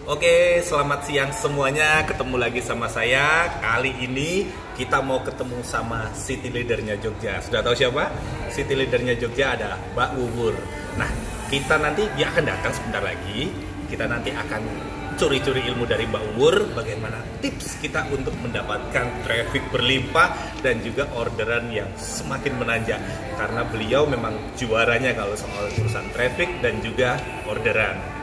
Oke, selamat siang semuanya. Ketemu lagi sama saya. Kali ini kita mau ketemu sama city leadernya Jogja. Sudah tahu siapa? City leadernya Jogja ada Mbak Wuwur. Nah, kita nanti dia akan datang sebentar lagi. Kita nanti akan curi-curi ilmu dari Mbak Wuwur. Bagaimana tips kita untuk mendapatkan traffic berlimpah dan juga orderan yang semakin menanjak. Karena beliau memang juaranya kalau soal urusan traffic dan juga orderan.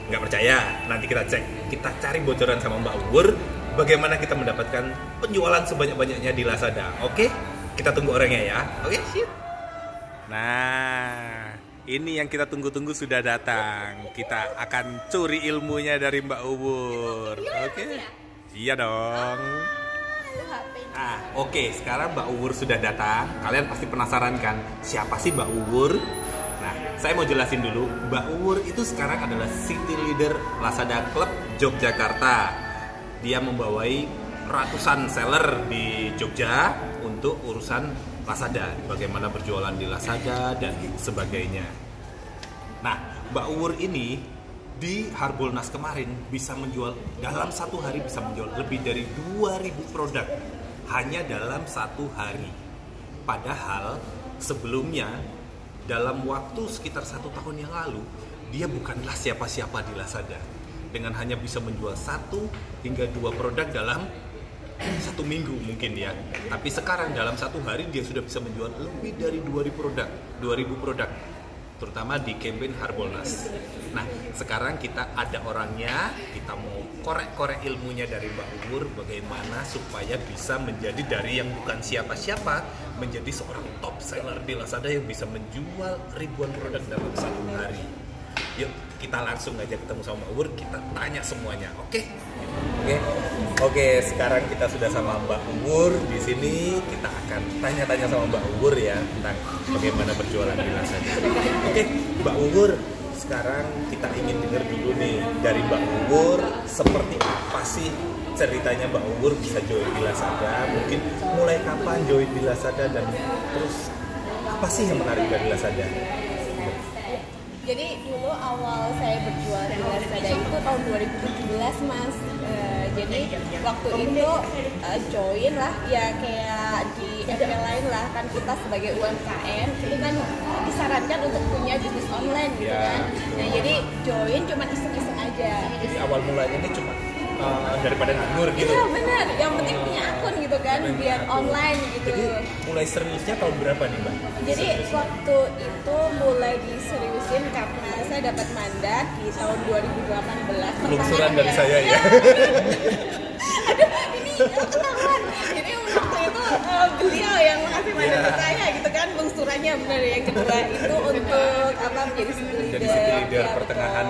Nggak percaya? Nanti kita cek. Kita cari bocoran sama Mbak Wuwur bagaimana kita mendapatkan penjualan sebanyak-banyaknya di Lazada. Oke? Kita tunggu orangnya ya. Oke, shit. Nah, ini yang kita tunggu-tunggu sudah datang. Kita akan curi ilmunya dari Mbak Wuwur. Oke? Iya dong. Oke, sekarang Mbak Wuwur sudah datang. Kalian pasti penasaran kan? Siapa sih Mbak Wuwur? Nah, saya mau jelasin dulu, Mbak Wuwur itu sekarang adalah City Leader Lazada Club Yogyakarta. Dia membawai ratusan seller di Jogja untuk urusan Lazada, bagaimana berjualan di Lazada dan sebagainya. Nah, Mbak Wuwur ini di Harbolnas kemarin bisa menjual, dalam satu hari bisa menjual lebih dari 2000 produk hanya dalam satu hari. Padahal sebelumnya dalam waktu sekitar 1 tahun yang lalu, dia bukanlah siapa-siapa di Lazada. Dengan hanya bisa menjual 1 hingga 2 produk dalam 1 minggu mungkin ya. Tapi sekarang dalam satu hari dia sudah bisa menjual lebih dari 2000 produk. Terutama di campaign Harbolnas. Nah, sekarang kita ada orangnya, kita mau korek-korek ilmunya dari Mbak Wuwur bagaimana supaya bisa menjadi dari yang bukan siapa-siapa menjadi seorang top seller di Lazada yang bisa menjual ribuan produk dalam satu hari. Yuk, kita langsung aja ketemu sama Mbak Wuwur, kita tanya semuanya, oke? Oke, sekarang kita sudah sama Mbak Wuwur di sini. Kita akan tanya-tanya sama Mbak Wuwur ya tentang bagaimana berjualan di Lazada. Oke, Mbak Wuwur, sekarang kita ingin dengar dulu nih dari Mbak Wuwur seperti apa sih ceritanya Mbak Wuwur bisa join di Lazada? Mungkin mulai kapan join di Lazada dan terus apa sih yang menarik dari Lazada? Jadi dulu awal saya berjual di Lazada itu tahun 2017 Mas. Jadi waktu itu join lah ya kayak di FP lain lah, kan kita sebagai UMKM itu kan disarankan untuk punya bisnis online gitu kan. Nah jadi join cuma iseng-iseng aja. Jadi awal mulanya ini cuma daripada nganggur gitu. Iya benar, yang penting punya akun gitu kan biar online gitu. Jadi mulai seriusnya tahun berapa nih Mbak? Jadi waktu itu mulai diseriusin karena saya dapat mandat di tahun 2018. Lungsuran dari saya ya. Aduh, ini ketahuan. Jadi waktu itu beliau yang mengasih mandat ke saya gitu kan, lungsurannya benar. Yang kedua itu untuk apa menjadi city leader. Jadi city leader pertengahan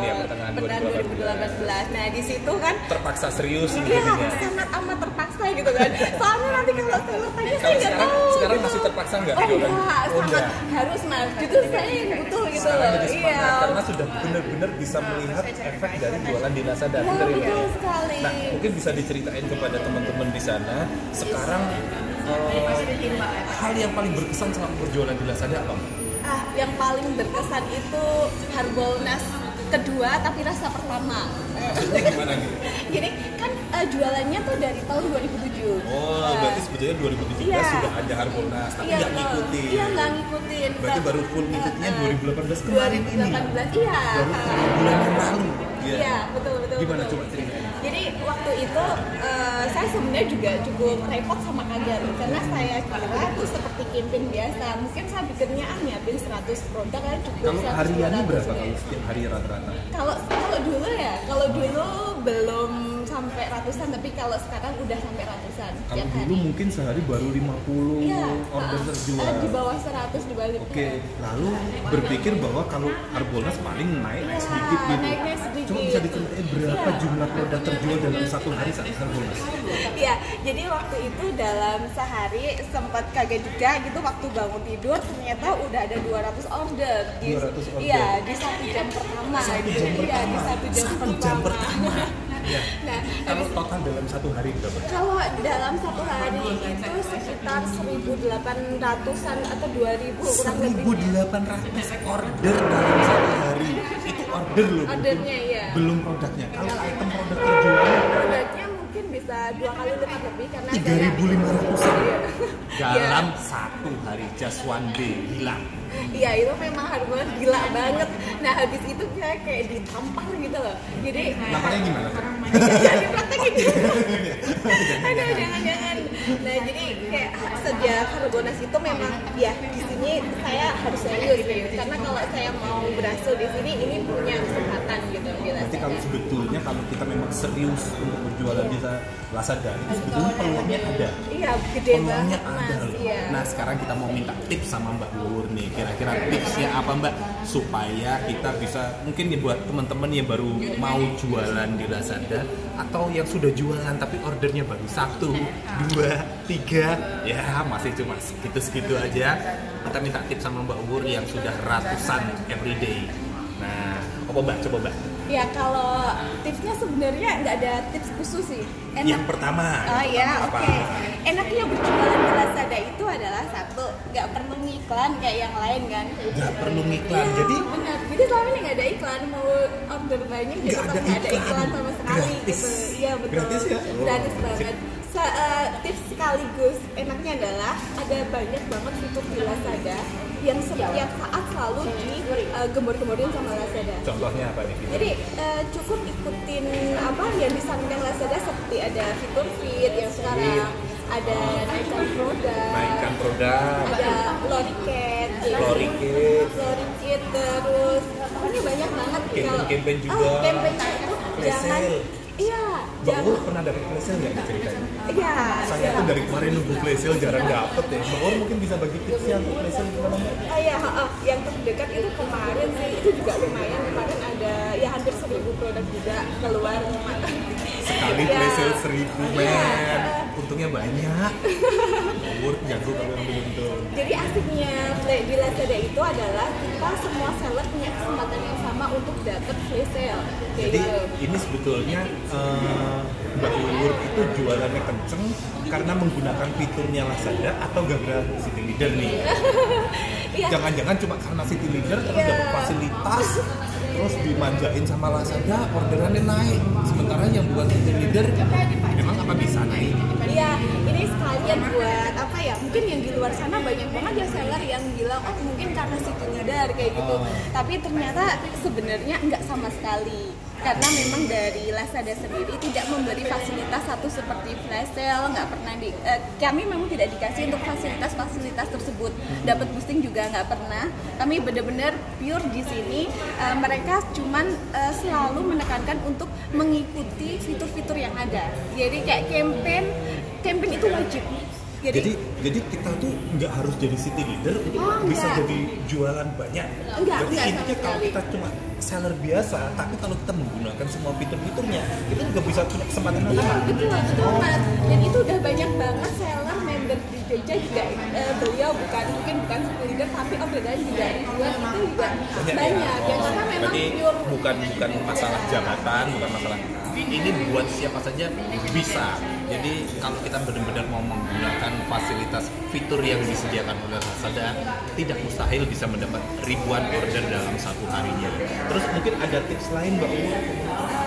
2018. Nah di situ kan terpaksa serius iya, sangat amat terpaksa gitu kan. Soalnya nanti kalau saya tanya saya nggak tahu. Sekarang gitu. masih terpaksa nggak? Oh enggak, sangat harus Mas. Justru saya yang butuh gitu loh. Iya. Karena sudah benar-benar bisa melihat efek dari jualan di Lazada. Ya, betul sekali. Nah, mungkin bisa diceritain kepada teman-teman di sana sekarang hal yang paling berkesan selama berjualan di Lazada apa? Yang paling berkesan itu Harbolnas kedua tapi rasa pertama. Maksudnya gimana gitu? Jadi kan jualannya tuh dari tahun 2007. Oh, berarti sebetulnya 2017 iya. sudah ada Harbolnas, tapi Iya, nggak ngikutin. Iya, nggak ngikutin. Berarti baru full ngikutnya 2018 kemarin 2018, ini. iya. Baru bulan yang lalu. Iya, betul. Gimana betul. coba ceritain? Jadi waktu itu saya sebenarnya juga cukup repot sama kaget karena saya kira itu seperti campaign biasa. Mungkin saya pikirnya nyiapin 100 produk kan cukup. Kalau hariannya berapa ya. kalau setiap hari rata-rata? Kalau dulu ya, kalau dulu belum sampai ratusan, tapi kalau sekarang udah sampai ratusan. Kalau dulu mungkin sehari baru 50 iya, order terjual. Di bawah 100 di bawah. Oke, lalu berpikir bahwa kalau Harbolnas paling naik sedikit gitu. Naik sedikit. Coba bisa diceritain berapa jumlah produk terjual dalam satu hari saat Harbolnas? Iya, jadi waktu itu dalam sehari sempat kaget juga gitu waktu bangun tidur ternyata udah ada 200 order. 200 order? Iya, di 1 jam pertama. Iya, di 1 jam pertama. Ya. Nah, kalau total dalam satu hari berapa? Kalau dalam satu hari itu sekitar 1.800-an atau 2.000 kurang lebih. 1.800 order dalam satu hari. Itu order loh. Ordernya ya. belum produknya. Kalau item produk terjual produknya mungkin bisa 2 kali lipat lebih karena 3.500 Iya. dalam satu hari, just one day hilang. Iya, itu memang harganya gila banget. Nah, habis itu kayak ditampar gitu loh. Jadi Namanya gimana? jangan dipraktekin gitu. Aduh, jangan. Nah, jadi kayak sejak Harbolnas itu memang ya di sini saya harus serius gitu. Karena kalau saya mau berhasil di sini ini punya kesempatan gitu. Berarti kalau sebetulnya kalau kita memang serius untuk berjualan di Lazada, itu sebetulnya peluangnya ada. Iya, gede Peluangnya banget ada Mas. loh. Iya. Nah sekarang kita mau minta tips sama Mbak Wuwur nih. Kira-kira tipsnya apa Mbak? Supaya kita bisa, mungkin ya buat teman-teman yang baru mau jualan di Lazada atau yang sudah jualan tapi ordernya baru 1, 2, 3, ya masih cuma segitu-segitu aja. Kita minta tips sama Mbak Wuwur yang sudah ratusan everyday. Nah, apa Mbak? Coba Mbak. Ya kalau tipsnya sebenarnya nggak ada tips khusus sih. Yang pertama. Oh ya, apa? oke. Enaknya berjualan di Lazada itu adalah satu, nggak perlu ngiklan kayak yang lain kan. Nggak perlu ngiklan. Ya, Jadi benar. Jadi selama ini nggak ada iklan, mau order banyak Nggak tetap ada nggak ada iklan. iklan sama sekali Gratis. gitu. Iya betul. Gratis ya? Gratis banget. Tips sekaligus enaknya adalah ada banyak banget fitur di Lazada yang setiap saat selalu digembor-gemborin sama Lazada. contohnya apa nih? Jadi cukup ikutin apa yang disampaikan Lazada seperti ada fitur feed yang sekarang, ada naikkan produk, ada loriket, terus pokoknya banyak banget. Campaign juga. Campaign itu Flash jangan, sale. iya, Mbak Wuwur pernah dapat flash sale nggak diceritain? iya. Saya tuh dari kemarin nunggu flash sale jarang dapet ya. Mbak Wuwur mungkin bisa bagi tipsnya untuk flash sale gimana Mbak? Iya, yang terdekat itu kemarin sih, itu juga lumayan. Kemarin ada ya hampir 1.000 produk juga keluar. Sekali Iya. flash sale 1.000 Iya. men. Untungnya banyak. Mbak Wuwur jago kalau yang untung. Jadi asiknya di Lazada itu adalah kita semua seller punya kesempatan yang sama untuk dapat flash sale. Kayak Jadi gitu. ini sebetulnya Mbak Wuwur itu jualannya kenceng karena menggunakan fiturnya Lazada atau gara-gara City Leader nih? Iya. Jangan-jangan cuma karena City Leader terus Iya. dapat fasilitas, terus dimanjain sama Lazada, orderannya naik. Sementara yang bukan City Leader, memang apa bisa naik? Iya, ini sekalian buat apa ya? Mungkin yang di luar sana banyak banget ya seller yang bilang, oh mungkin karena City Leader kayak gitu. Tapi ternyata sebenarnya nggak sama sekali. Karena memang dari Lazada sendiri tidak memberi fasilitas satu seperti flash sale, nggak pernah kami memang tidak dikasih untuk fasilitas-fasilitas tersebut. Dapat boosting juga nggak pernah. Kami benar-benar pure di sini. Mereka cuman selalu menekankan untuk mengikuti fitur-fitur yang ada. Jadi kayak campaign itu wajib. Jadi kita tuh nggak harus jadi City Leader untuk bisa enggak. jadi jualan banyak. Enggak Jadi sama intinya kalau sekali. kita cuma seller biasa, tapi kalau kita menggunakan semua fitur-fiturnya, kita juga bisa punya kesempatan yang sama. Betul Mas. Dan itu udah banyak banget seller member di Jogja juga beliau mungkin bukan City Leader tapi orderan juga ribuan itu juga banyak. Ya karena memang Berarti pure bukan masalah jabatan, bukan masalah ini buat siapa saja bisa. Jadi kalau kita benar-benar mau menggunakan fasilitas fitur yang disediakan oleh Lazada, tidak mustahil bisa mendapat ribuan order dalam satu harinya. Terus mungkin ada tips lain Mbak Wuwur?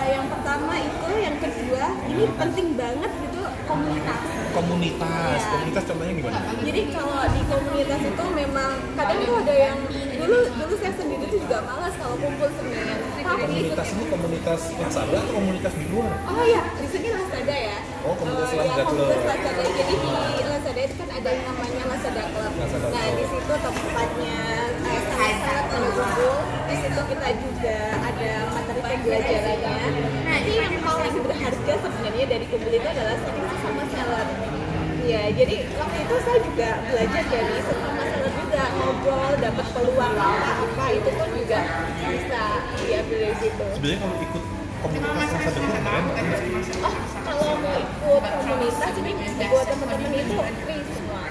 yang pertama itu, yang kedua ini penting banget gitu komunitas. Komunitas contohnya gimana? Jadi kalau di komunitas itu memang kadang tuh ada yang dulu saya sendiri tuh juga malas kalau kumpul sendirian. Tapi Komunitas ini komunitas Lazada atau komunitas di luar? oh ya, di sini Lazada ya. Oh, komunitas Ya, Lazada Club. komunitas Lazada. Jadi di Lazada itu kan ada yang namanya Lazada Club. Lazada Nah, Club. di situ tempatnya sangat-sangat berkumpul. Di situ kita juga ada materi pembelajarannya. Nanti yang paling berharga sebenarnya dari kumpul itu adalah sama seller. Ya, jadi waktu itu saya juga belajar dari sesama seller juga, ngobrol, dapat peluang apa itu pun juga bisa diambil dari situ. Sebenarnya kalau ikut komunitas Lazada itu keren banget. Oh, kalau mau ikut komunitas ini buat teman-teman itu free semua.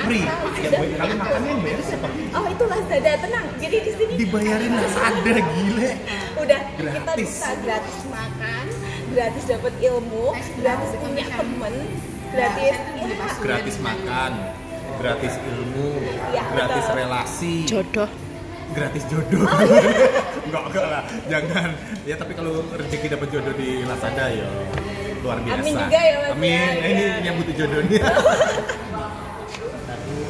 Free. Asal Yang sudah bayar kalian makannya yang bayar siapa? Oh, itu Lazada, tenang. Jadi di sini Dibayarin Lazada, gile. udah kita Gratis. bisa gratis makan, gratis dapat ilmu, gratis punya temen, gratis ya, Gratis makan, gratis ilmu, Ya, gratis betul. relasi. Jodoh. gratis jodoh. Enggak lah, jangan. Ya tapi kalau rezeki dapat jodoh di Lazada ya luar biasa. Amin juga ya, Mas. Amin. Ya, Ini ya. yang butuh jodohnya.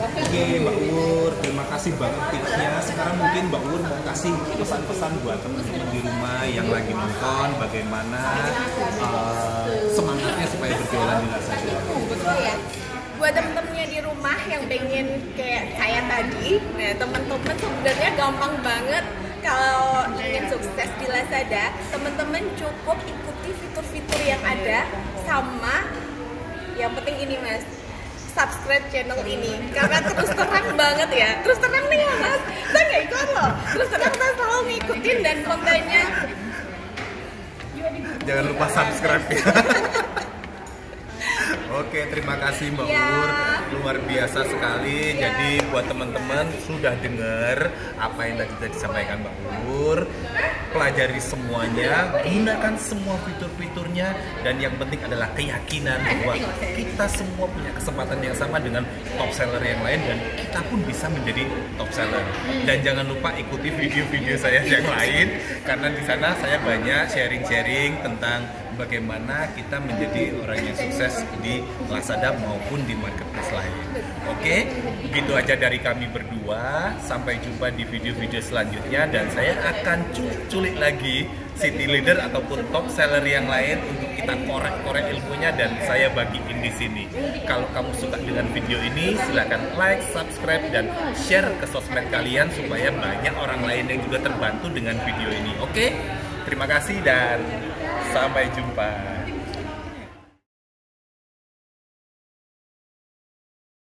Oke Mbak Uwur, terima kasih banget tipsnya. Sekarang mungkin Mbak Uwur mau kasih pesan-pesan buat teman-teman di rumah yang lagi nonton, bagaimana semangatnya supaya berjualan di Lazada. Betul ya. Buat temen-temennya di rumah yang pengen kayak saya tadi, nah temen-temen sebenarnya gampang banget kalau ingin sukses di Lazada. Temen-temen cukup ikuti fitur-fitur yang ada, sama yang penting ini Mas, subscribe channel ini karena terus terang banget ya, terus terang nih ya Mas, saya nggak ikut loh, terus terang saya selalu ngikutin dan kontennya. Jangan lupa subscribe ya. Oke, terima kasih Mbak Ya. Uwur, luar biasa sekali. Ya. Jadi buat teman-teman sudah dengar apa yang tadi disampaikan Mbak Uwur, pelajari semuanya, gunakan semua fitur-fiturnya, dan yang penting adalah keyakinan bahwa kita semua punya kesempatan yang sama dengan top seller yang lain dan kita pun bisa menjadi top seller. Dan jangan lupa ikuti video-video saya yang lain karena di sana saya banyak sharing-sharing tentang bagaimana kita menjadi orang yang sukses di Lazada maupun di marketplace lain. Oke, begitu aja dari kami berdua. Sampai jumpa di video-video selanjutnya dan saya akan culik lagi city leader ataupun top seller yang lain untuk kita korek-korek ilmunya dan saya bagiin di sini. Kalau kamu suka dengan video ini, silakan like, subscribe dan share ke sosmed kalian supaya banyak orang lain yang juga terbantu dengan video ini. Oke? Terima kasih dan sampai jumpa.